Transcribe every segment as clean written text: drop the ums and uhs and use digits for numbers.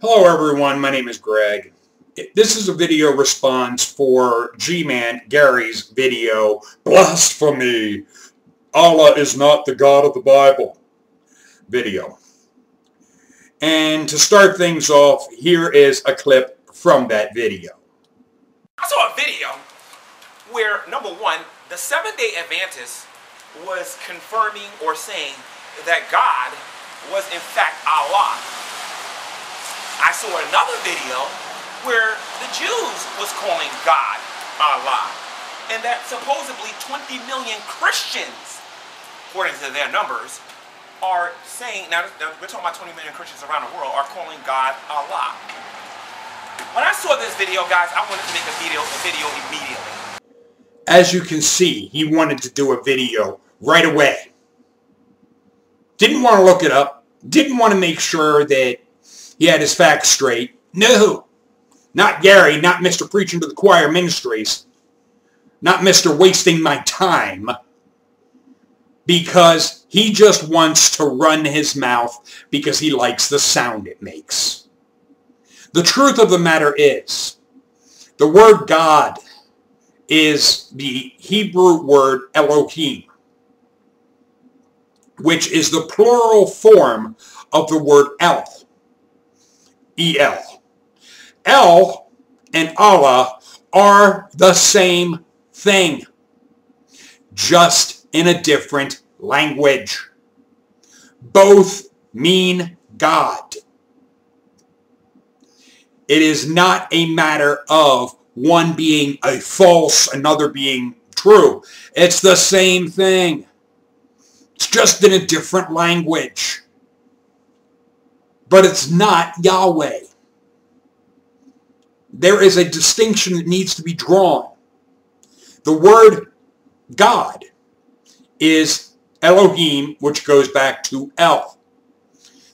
Hello everyone, my name is Greg. This is a video response for G-Man Gary's video, Blasphemy! Allah is not the God of the Bible video. And to start things off, here is a clip from that video. I saw a video where, number one, the Seventh-day Adventist was confirming or saying that God was in fact Allah. I saw another video where the Jews was calling God Allah, and that supposedly 20 million Christians, according to their numbers, are saying, now we're talking about 20 million Christians around the world, are calling God Allah. When I saw this video, guys, I wanted to make a video immediately. As you can see, he wanted to do a video right away. Didn't want to look it up, didn't want to make sure that he had his facts straight. No, not Gary, not Mr. Preaching to the Choir Ministries, not Mr. Wasting My Time, because he just wants to run his mouth because he likes the sound it makes. The truth of the matter is, the word God is the Hebrew word Elohim, which is the plural form of the word El. E-L. El and Allah are the same thing, just in a different language. Both mean God. It is not a matter of one being a false, another being true. It's the same thing. It's just in a different language. But it's not Yahweh. There is a distinction that needs to be drawn. The word God is Elohim, which goes back to El.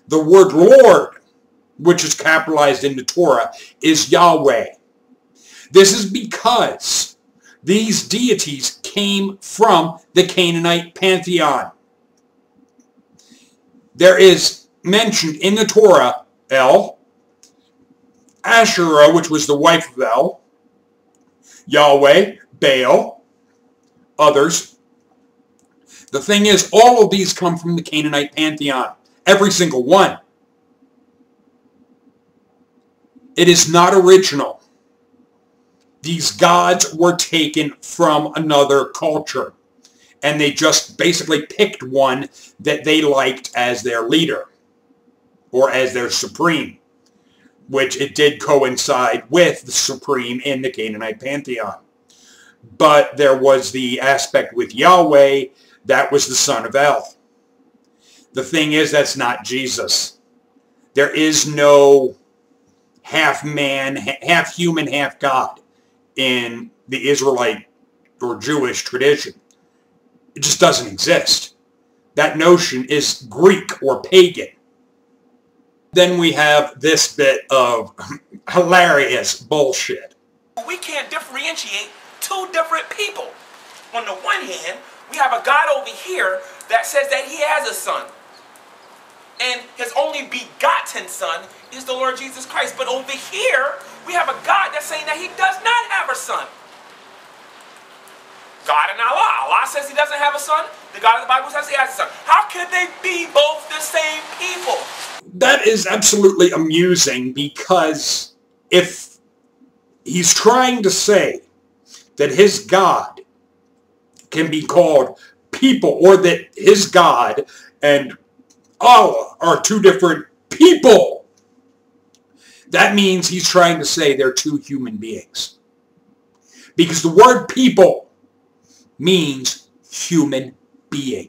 The word Lord, which is capitalized in the Torah, is Yahweh. This is because these deities came from the Canaanite pantheon. There is mentioned in the Torah, El, Asherah, which was the wife of El, Yahweh, Baal, others. The thing is, all of these come from the Canaanite pantheon. Every single one. It is not original. These gods were taken from another culture, and they just basically picked one that they liked as their leader, or as their supreme, which it did coincide with the supreme in the Canaanite pantheon. But there was the aspect with Yahweh, that was the son of El. The thing is, that's not Jesus. There is no half man, half human, half God in the Israelite or Jewish tradition. It just doesn't exist. That notion is Greek or pagan. Then we have this bit of hilarious bullshit. We can't differentiate two different people. On the one hand, we have a God over here that says that he has a son. And his only begotten son is the Lord Jesus Christ. But over here, we have a God that's saying that he does not have a son. God and Allah. Allah says he doesn't have a son. The God of the Bible says he has a son. How could they be both the same people? That is absolutely amusing, because if he's trying to say that his God can be called people, or that his God and Allah are two different people, that means he's trying to say they're two human beings. Because the word people means human being.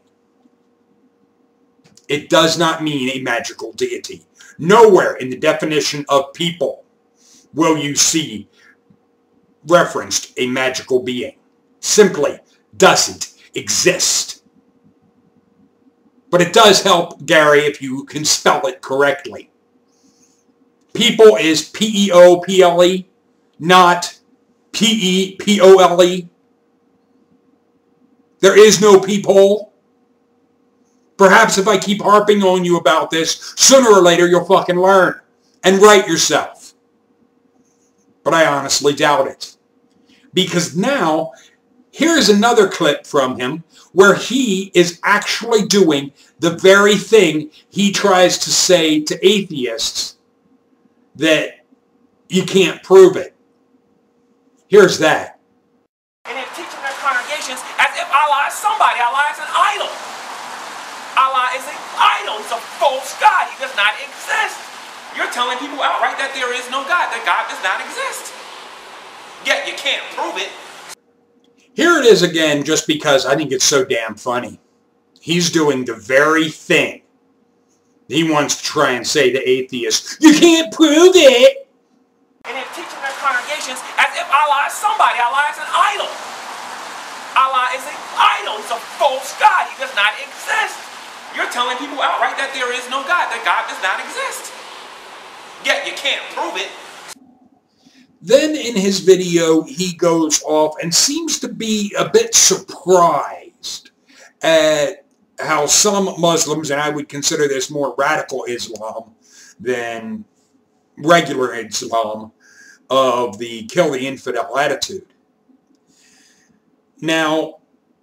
It does not mean a magical deity. Nowhere in the definition of people will you see referenced a magical being. Simply doesn't exist. But it does help, Gary, if you can spell it correctly. People is P-E-O-P-L-E, not P-E-P-O-L-E. There is no peephole. Perhaps if I keep harping on you about this, sooner or later you'll fucking learn. and write yourself. But I honestly doubt it. Because now, here's another clip from him where he is actually doing the very thing he tries to say to atheists, that you can't prove it. Here's that. And then teaching their congregations as if Allah is somebody. Allah is an idol. Allah is an idol. He's a false God. He does not exist. You're telling people outright that there is no God, that God does not exist. Yet you can't prove it. Here it is again, just because I think it's so damn funny. He's doing the very thing he wants to try and say to atheists, you can't prove it. And then teaching their congregations as if Allah is somebody. Allah is an idol. Allah is an idol. He's a false God. He does not exist. You're telling people outright that there is no God, that God does not exist. Yet you can't prove it. Then in his video, he goes off and seems to be a bit surprised at how some Muslims, and I would consider this more radical Islam than regular Islam, of the kill the infidel attitude. Now,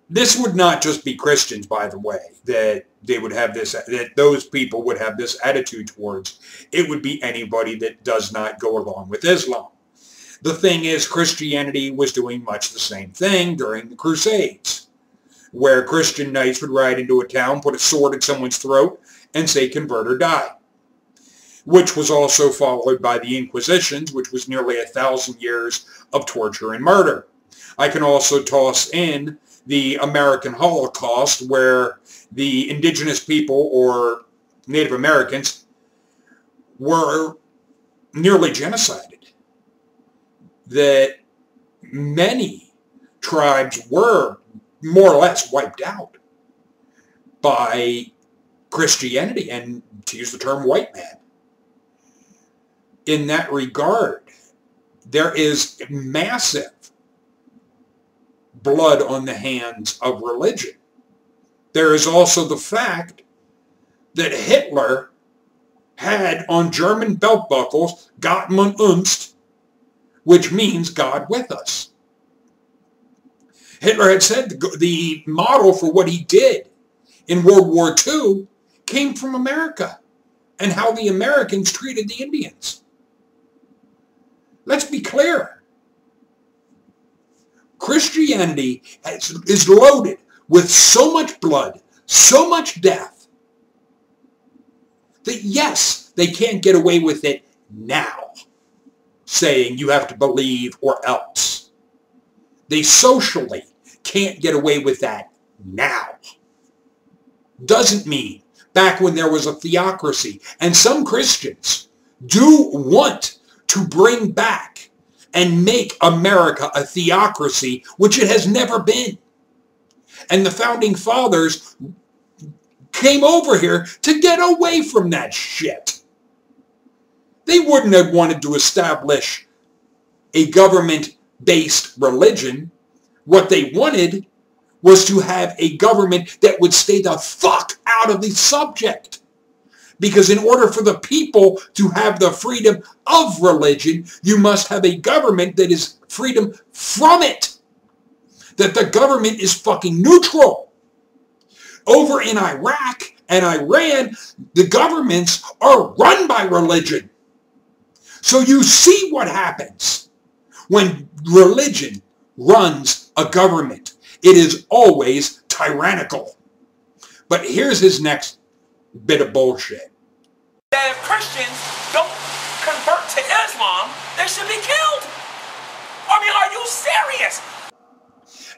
this would not just be Christians, by the way, that they would have this, that those people would have this attitude towards. It would be anybody that does not go along with Islam. The thing is, Christianity was doing much the same thing during the Crusades, where Christian knights would ride into a town, put a sword in someone's throat, and say, convert or die, which was also followed by the Inquisitions, which was nearly 1,000 years of torture and murder. I can also toss in the American Holocaust, where the indigenous people, or Native Americans, were nearly genocided. That many tribes were more or less wiped out by Christianity, and to use the term white man. In that regard, there is massive blood on the hands of religion. There is also the fact that Hitler had on German belt buckles, Gott mit uns, which means God with us. Hitler had said the model for what he did in World War II came from America and how the Americans treated the Indians. Let's be clear. Christianity is loaded with so much blood, so much death, that yes, they can't get away with it now, saying you have to believe or else. They socially can't get away with that now. Doesn't mean back when there was a theocracy, and some Christians do want to bring back and make America a theocracy, which it has never been. And the founding fathers came over here to get away from that shit. They wouldn't have wanted to establish a government-based religion. What they wanted was to have a government that would stay the fuck out of the subject. Because in order for the people to have the freedom of religion, you must have a government that is freedom from it. That the government is fucking neutral. Over in Iraq and Iran, the governments are run by religion. So you see what happens when religion runs a government. It is always tyrannical. But here's his next bit of bullshit. That if Christians don't convert to Islam, they should be killed. I mean, are you serious?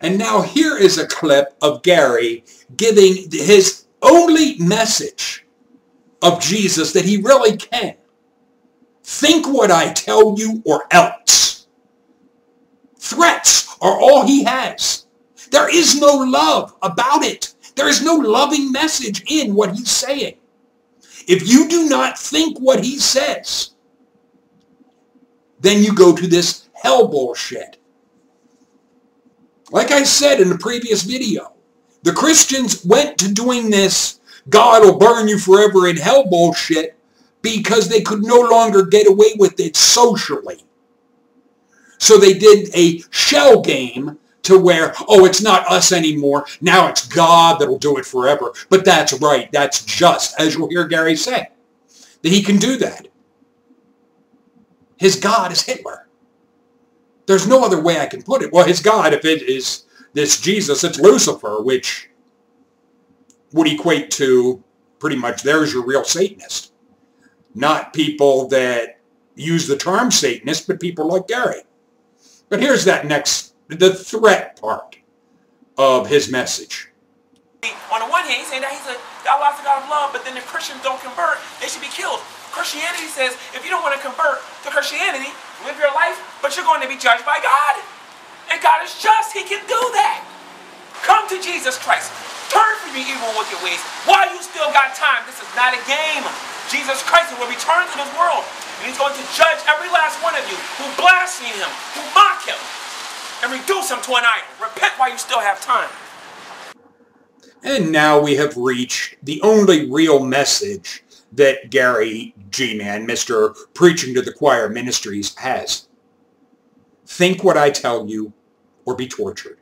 And now here is a clip of Gary giving his only message of Jesus that he really can. Think what I tell you or else. Threats are all he has. There is no love about it. There is no loving message in what he's saying. If you do not think what he says, then you go to this hell bullshit. Like I said in the previous video, the Christians went to doing this God will burn you forever in hell bullshit because they could no longer get away with it socially. So they did a shell game to where, oh, it's not us anymore. Now it's God that'll do it forever. But that's right. That's just, as you'll hear Gary say, that he can do that. His God is Hitler. There's no other way I can put it. Well, his God, if it is this Jesus, it's Lucifer, which would equate to pretty much there's your real Satanist. Not people that use the term Satanist, but people like Gary. But here's that next, the threat part of his message. On the one hand, he's saying that Allah's the God of love, but then if Christians don't convert, they should be killed. Christianity says if you don't want to convert to Christianity, live your life, but you're going to be judged by God. And God is just. He can do that. Come to Jesus Christ. Turn from your evil, wicked ways. While you still got time, this is not a game. Jesus Christ will return to this world. And he's going to judge every last one of you who blaspheme him, who mock him, and reduce him to an idol. Repent while you still have time. And now we have reached the only real message that Gary G-Man, Mr. Preaching to the Choir Ministries, has. Think what I tell you or be tortured.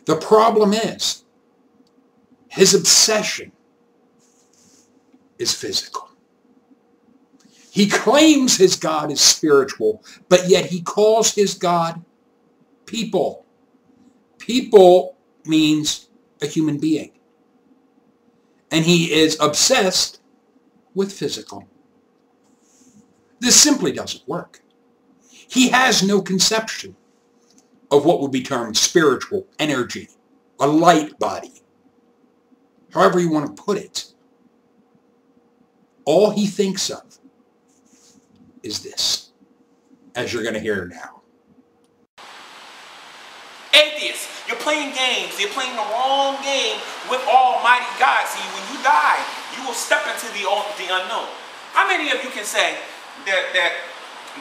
The problem is, his obsession is physical. He claims his God is spiritual, but yet he calls his God people. People means a human being. And he is obsessed with physical. This simply doesn't work. He has no conception of what would be termed spiritual energy, a light body, however you want to put it. All he thinks of is this, as you're going to hear now. Atheists, you're playing games. You're playing the wrong game with Almighty God. See, when you die, you will step into the unknown. How many of you can say that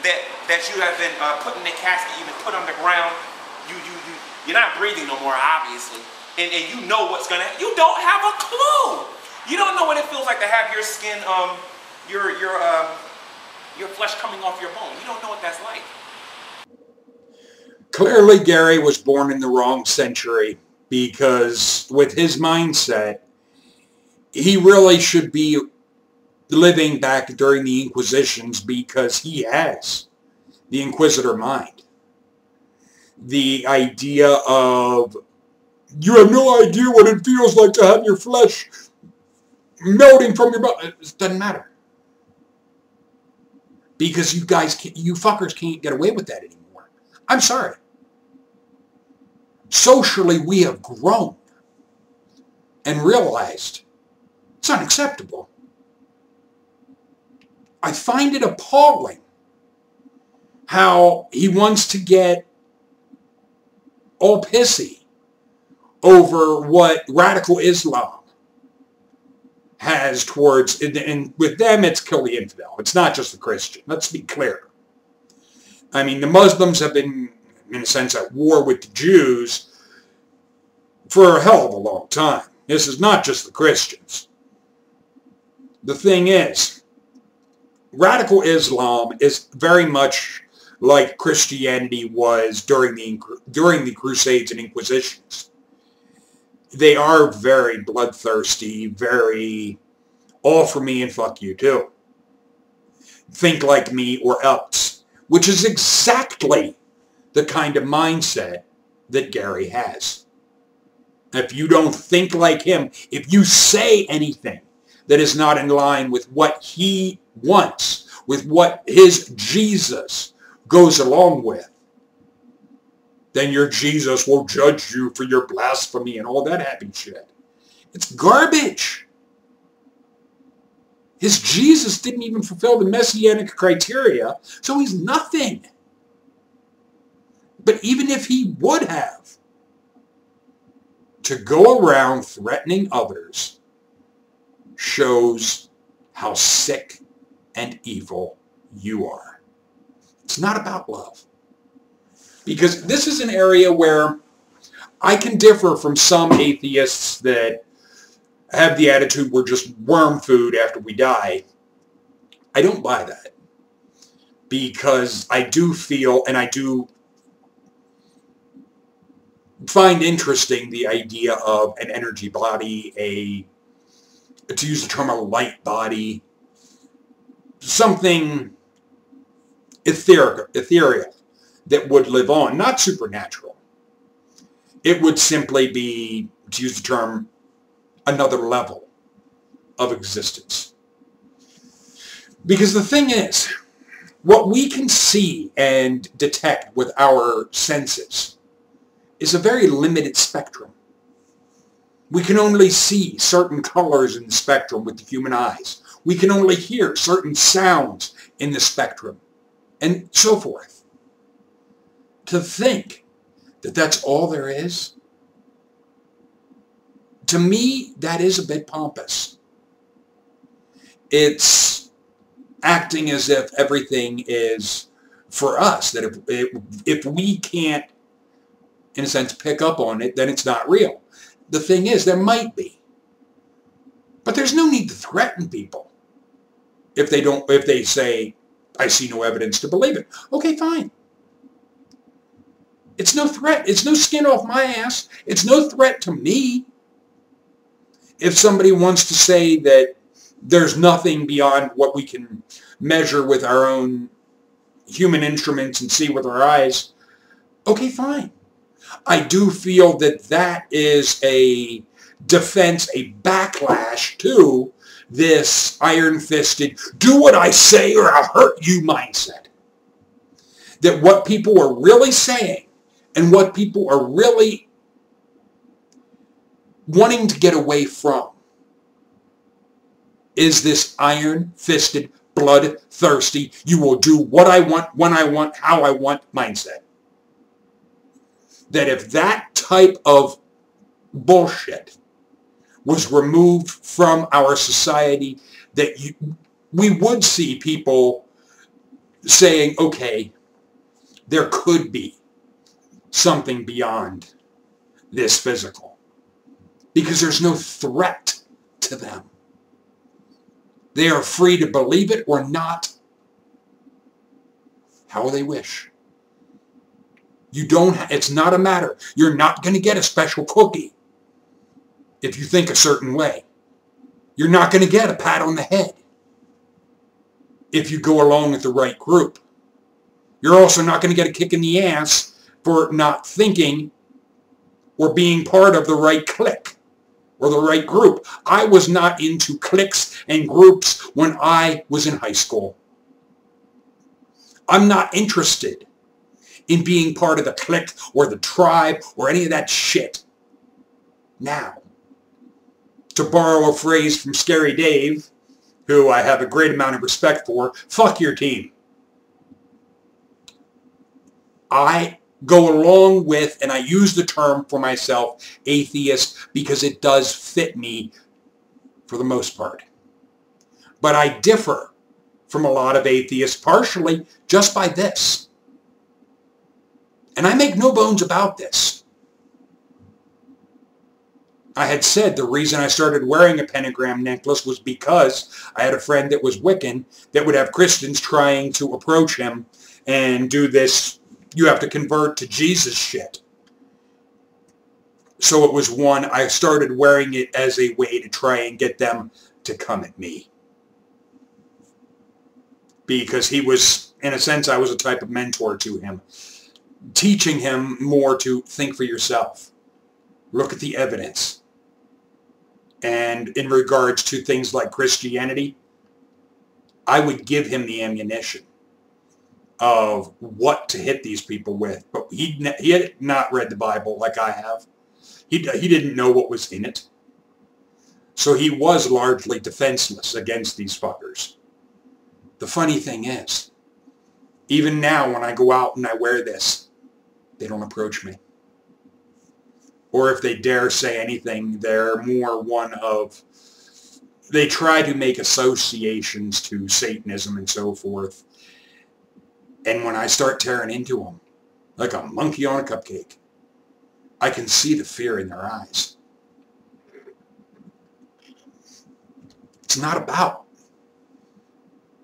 you have been put in the casket, you've been put on the ground, you're not breathing no more, obviously, and you know what's gonna happen? You don't have a clue. You don't know what it feels like to have your skin, your flesh coming off your bone. You don't know what that's like. Clearly, Gary was born in the wrong century, because with his mindset, he really should be living back during the Inquisitions, because he has the Inquisitor mind. The idea of, you have no idea what it feels like to have your flesh melting from your body. It doesn't matter. Because you fuckers can't get away with that anymore. I'm sorry. Socially, we have grown and realized it's unacceptable. I find it appalling how he wants to get all pissy over what radical Islam has towards, and with them it's kill the infidel. It's not just the Christian. Let's be clear. I mean, the Muslims have been, in a sense, at war with the Jews for a hell of a long time. This is not just the Christians. The thing is, radical Islam is very much like Christianity was during the Crusades and Inquisitions. They are very bloodthirsty, very all for me and fuck you too. Think like me or else, which is exactly the kind of mindset that Gary has. If you don't think like him, if you say anything that is not in line with what he wants, with what his Jesus goes along with, then your Jesus will judge you for your blasphemy and all that happy shit. It's garbage. His Jesus didn't even fulfill the messianic criteria, so he's nothing. But even if he would have, to go around threatening others shows how sick and evil you are. It's not about love. Because this is an area where I can differ from some atheists that have the attitude we're just worm food after we die. I don't buy that, because I do feel, and I do find interesting the idea of an energy body, to use the term, a light body, something ethereal that would live on, not supernatural. It would simply be, to use the term, another level of existence. Because the thing is, what we can see and detect with our senses is a very limited spectrum. We can only see certain colors in the spectrum with the human eyes. We can only hear certain sounds in the spectrum, and so forth. To think that that's all there is, to me, that is a bit pompous. It's acting as if everything is for us, that if we can't, in a sense, pick up on it, then it's not real. The thing is, there might be. But there's no need to threaten people if they say, I see no evidence to believe it. Okay, fine. It's no threat. It's no skin off my ass. It's no threat to me. If somebody wants to say that there's nothing beyond what we can measure with our own human instruments and see with our eyes, okay, fine. I do feel that that is a defense, a backlash to this iron-fisted, do what I say or I'll hurt you mindset. That what people are really saying and what people are really wanting to get away from is this iron-fisted, blood-thirsty, you will do what I want, when I want, how I want mindset. That if that type of bullshit was removed from our society, that we would see people saying, okay, there could be something beyond this physical. Because there's no threat to them. They are free to believe it or not, how they wish. It's not a matter. You're not going to get a special cookie if you think a certain way. You're not going to get a pat on the head if you go along with the right group. You're also not going to get a kick in the ass for not thinking or being part of the right clique or the right group. I was not into cliques and groups when I was in high school. I'm not interested in being part of the clique or the tribe or any of that shit. Now, to borrow a phrase from Scary Dave, who I have a great amount of respect for, fuck your team. I go along with, and I use the term for myself, atheist, because it does fit me for the most part. But I differ from a lot of atheists, partially just by this. And I make no bones about this. I had said the reason I started wearing a pentagram necklace was because I had a friend that was Wiccan that would have Christians trying to approach him and do this, you have to convert to Jesus shit. So it was one, I started wearing it as a way to try and get them to come at me. Because he was, in a sense, I was a type of mentor to him. Teaching him more to think for yourself. Look at the evidence. And in regards to things like Christianity, I would give him the ammunition of what to hit these people with. But he had not read the Bible like I have. He didn't know what was in it. So he was largely defenseless against these fuckers. The funny thing is, even now when I go out and I wear this, they don't approach me. Or if they dare say anything, they're more one of, they try to make associations to Satanism and so forth. And when I start tearing into them, like a monkey on a cupcake, I can see the fear in their eyes. It's not about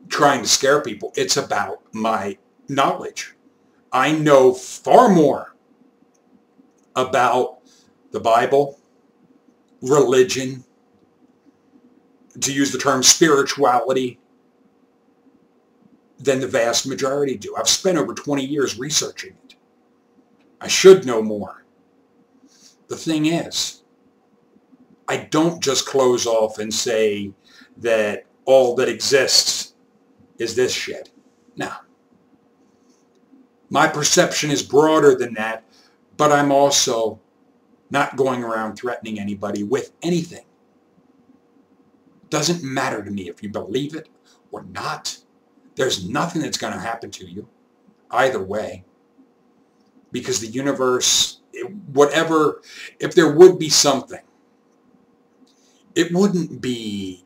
trying to scare people. It's about my knowledge. I know far more about the Bible, religion, to use the term spirituality, than the vast majority do. I've spent over 20 years researching it. I should know more. The thing is, I don't just close off and say that all that exists is this shit. No. My perception is broader than that, but I'm also not going around threatening anybody with anything. Doesn't matter to me if you believe it or not. There's nothing that's going to happen to you either way, because the universe, whatever, if there would be something, it wouldn't be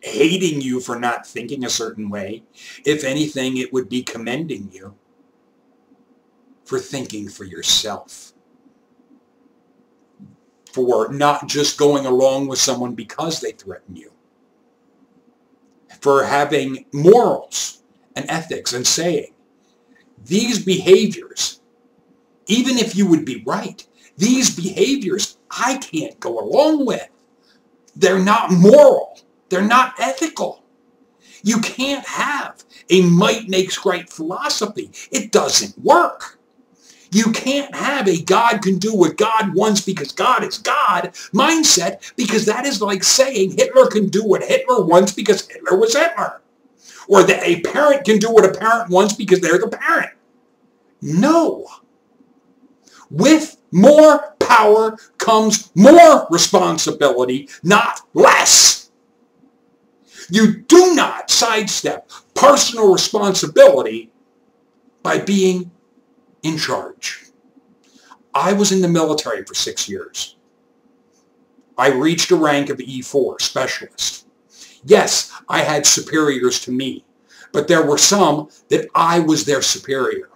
hating you for not thinking a certain way. If anything, it would be commending you for thinking for yourself, for not just going along with someone because they threaten you, for having morals and ethics and saying, these behaviors, even if you would be right, these behaviors I can't go along with. They're not moral. They're not ethical. You can't have a might makes right philosophy. It doesn't work. You can't have a God can do what God wants because God is God mindset, because that is like saying Hitler can do what Hitler wants because Hitler was Hitler. Or that a parent can do what a parent wants because they're the parent. No. With more power comes more responsibility, not less. You do not sidestep personal responsibility by being in charge. I was in the military for 6 years. I reached a rank of E4, specialist. Yes, I had superiors to me, but there were some that I was their superior.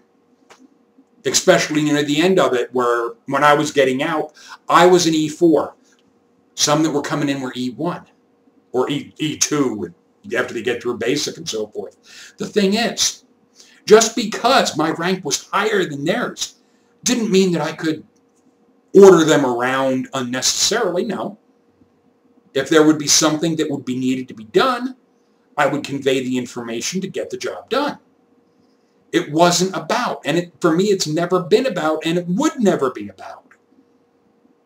Especially near the end of it, where when I was getting out, I was an E4. Some that were coming in were E1 or E2 after they get through basic and so forth. The thing is, just because my rank was higher than theirs didn't mean that I could order them around unnecessarily, no. If there would be something that would be needed to be done, I would convey the information to get the job done. It wasn't about, and for me it's never been about, and it would never be about,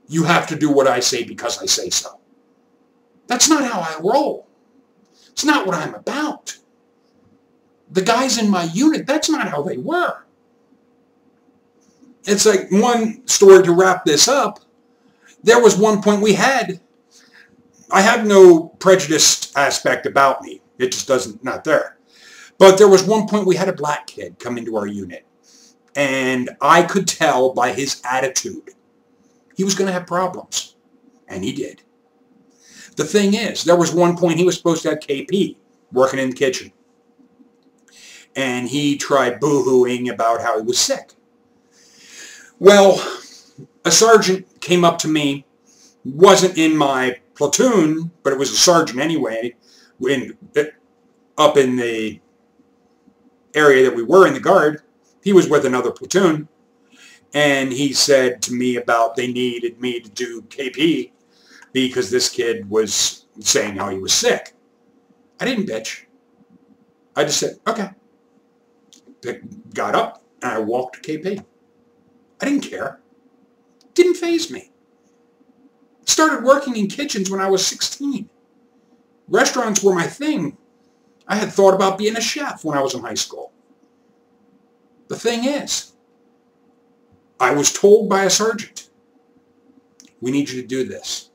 you have to do what I say because I say so. That's not how I roll. It's not what I'm about. The guys in my unit, that's not how they were. It's like one story to wrap this up. There was one point I have no prejudiced aspect about me. It just not there. But there was one point we had a black kid come into our unit. And I could tell by his attitude he was going to have problems. And he did. The thing is, there was one point he was supposed to have KP, working in the kitchen. And he tried boo-hooing about how he was sick. Well, a sergeant came up to me, wasn't in my platoon, but it was a sergeant anyway, up in the area that we were in the guard. He was with another platoon, and he said to me about they needed me to do KP because this kid was saying how he was sick. I didn't bitch. I just said, okay. Got up, and I walked to KP. I didn't care. Didn't faze me. Started working in kitchens when I was 16. Restaurants were my thing. I had thought about being a chef when I was in high school. The thing is, I was told by a sergeant, we need you to do this.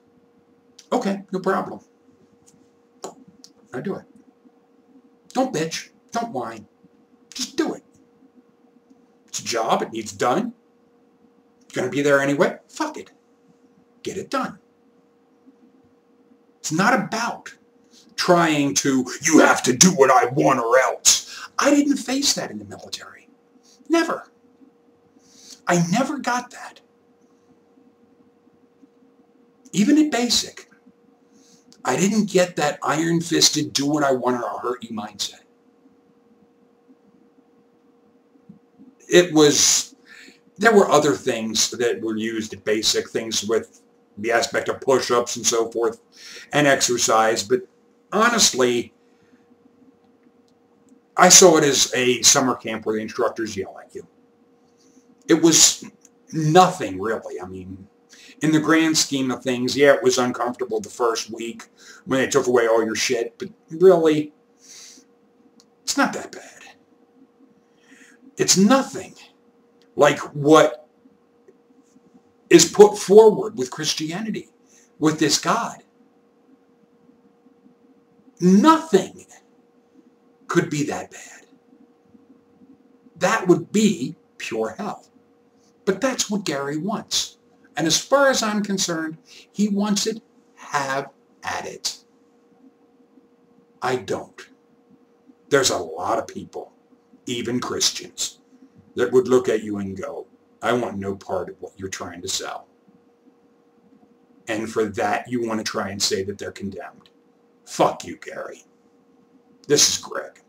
Okay, no problem. I do it. Don't bitch. Don't whine. Just do it. It's a job. It needs done. You're going to be there anyway. Fuck it. Get it done. It's not about trying to, you have to do what I want or else. I didn't face that in the military. Never. I never got that. Even at basic, I didn't get that iron-fisted, do what I want or I'll hurt you mindset. there were other things that were used, basic things with the aspect of push-ups and so forth, and exercise, but honestly, I saw it as a summer camp where the instructors yell at you. It was nothing, really. I mean, in the grand scheme of things, yeah, it was uncomfortable the first week when they took away all your shit, but really, it's not that bad. It's nothing like what is put forward with Christianity, with this God. Nothing could be that bad. That would be pure hell. But that's what Gary wants. And as far as I'm concerned, he wants it, have at it. I don't. There's a lot of people, even Christians, that would look at you and go, I want no part of what you're trying to sell. And for that, you want to try and say that they're condemned. Fuck you, Gary. This is Greg.